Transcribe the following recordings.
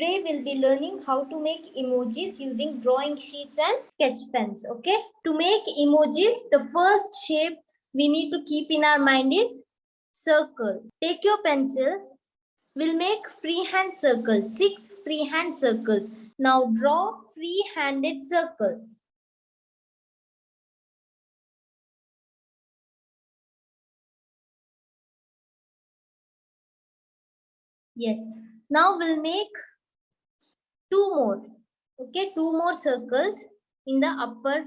today we'll be learning how to make emojis using drawing sheets and sketch pens. Okay, to make emojis, the first shape we need to keep in our mind is circle. Take your pencil. We'll make freehand circles, 6 freehand circles. Now draw free-handed circle. Yes. Now we'll make 2 more. Okay, 2 more circles in the upper.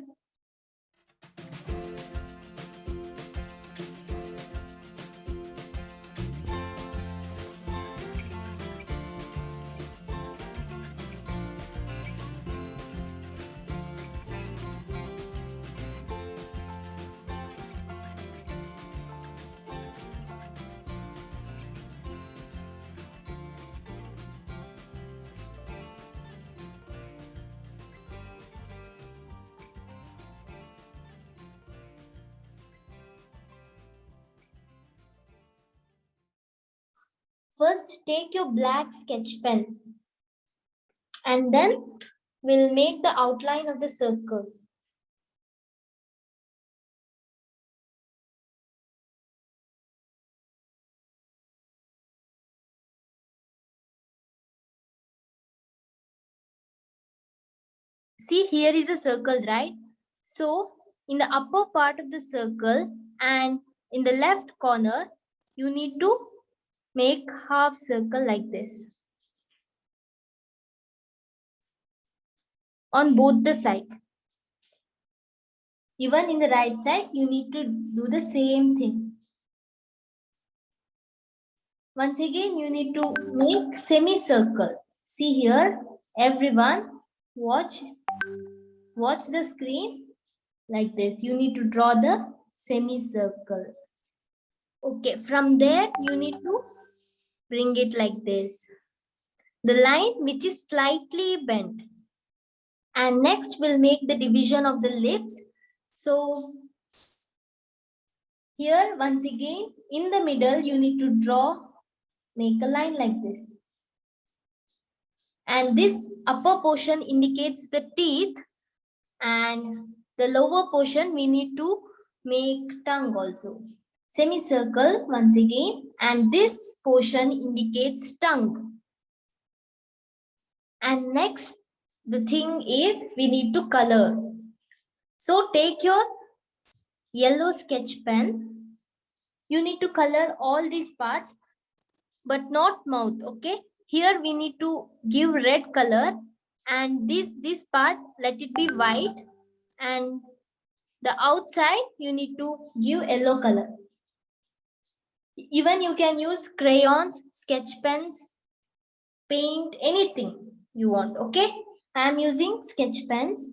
First, take your black sketch pen and then we'll make the outline of the circle. See, here is a circle, right? So, in the upper part of the circle and in the left corner, you need to make half circle like this on both the sides. Even in the right side, you need to do the same thing. Once again, you need to make semicircle. See here, everyone, watch the screen like this. You need to draw the semicircle. Okay, from there, you need to bring it like this. The line which is slightly bent. And next we'll make the division of the lips. So here once again in the middle you need to make a line like this. And this upper portion indicates the teeth and the lower portion we need to make tongue also. Semicircle once again and this portion indicates tongue. And next, the thing is we need to color. So take your yellow sketch pen. You need to color all these parts, but not mouth, okay? Here we need to give red color and this part, let it be white. And the outside, you need to give yellow color. Even you can use crayons, sketch pens, paint, anything you want, okay? I am using sketch pens.